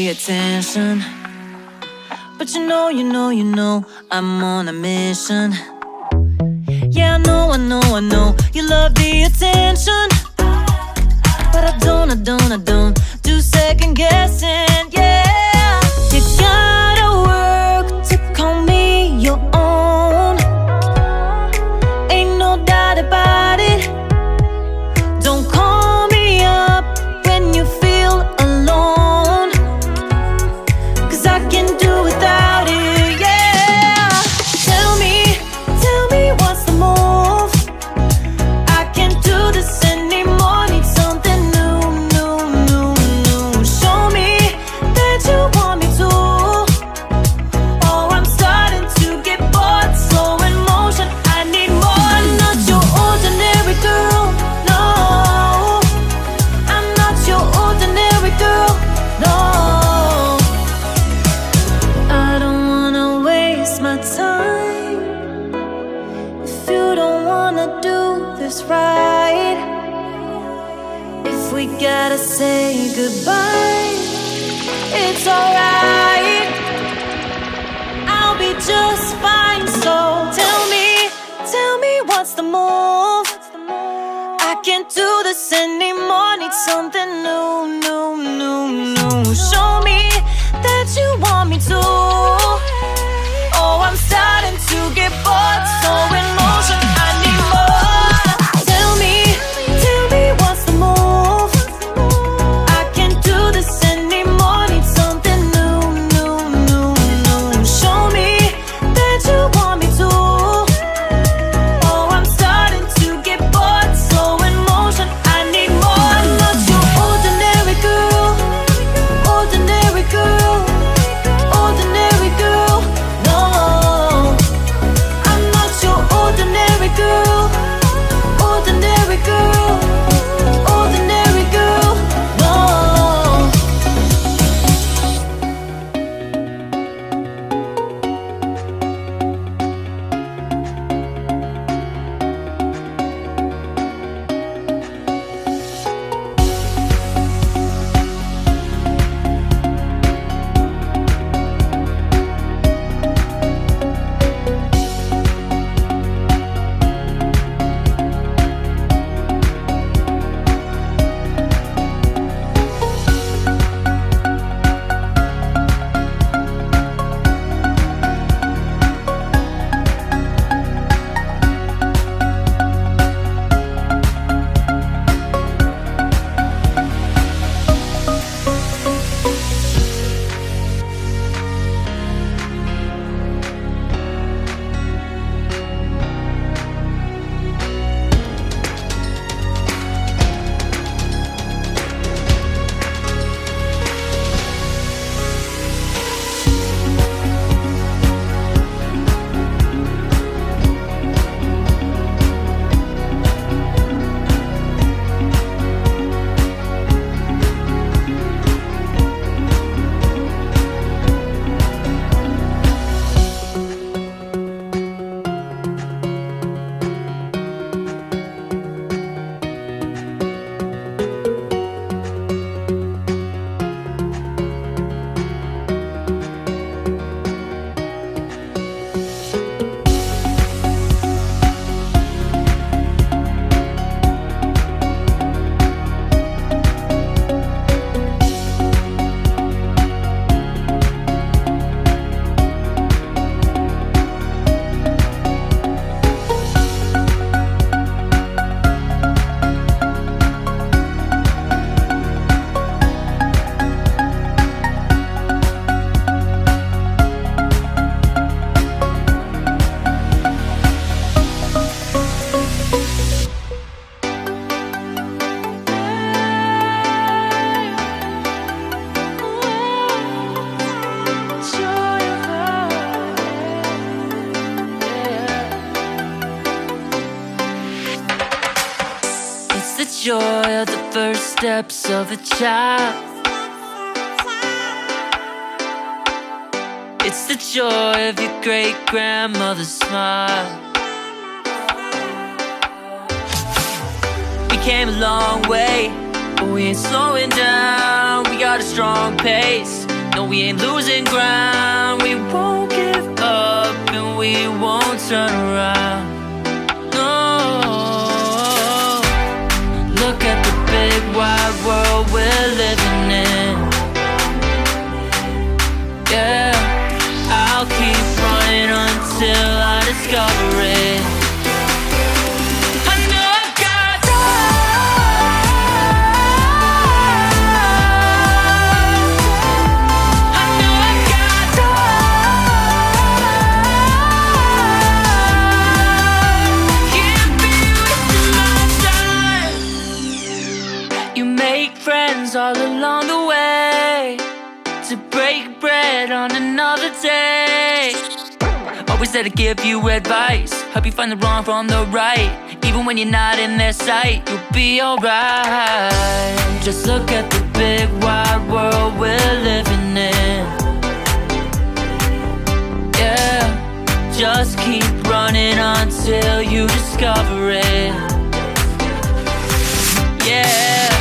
the attention, but you know I'm on a mission. Yeah, I know you love the attention, but I don't do second guessing. Yeah, you gotta work to call me your own. Ain't no doubt about it. Don't call me up when you feel alone, 'cause I can do without it. Yeah, tell me what's the move. I can't do this anymore, need something new. Show me that you want me to. Oh, I'm starting to get bored, slow in motion, I need more. I'm not your ordinary girl, no. I'm not your ordinary girl, no. I don't wanna waste my time if you don't wanna do this right. If we gotta say goodbye, it's alright. I'll be just fine. So tell me what's the move. I can't do this anymore, need something new. Show me that you want me to. Oh, I'm starting to get bored, so in motion, I need more. Tell me what's the move. I can't do this anymore, need something new. Show me that you want me to. Oh, I'm starting to get bored, so in motion, I need more. I'm not your ordinary girl, ordinary girl, ordinary girl, no. I'm not your ordinary girl, ordinary girl, ordinary girl, no. Joy of the first steps of a child. It's the joy of your great-grandmother's smile. We came a long way, but we ain't slowing down. We got a strong pace, No, we ain't losing ground. We won't give up and we won't turn around. No. Look at the big wide world we're living in. Yeah, I'll keep running until I discover it. I know I got I know I got can't be wasting my time. You make friends all along the way to break bread on another day. Always there to give you advice, help you find the wrong from the right. Even when you're not in their sight, you'll be alright. Just look at the big wide world we're living in. Yeah, just keep running until you discover it. Yeah.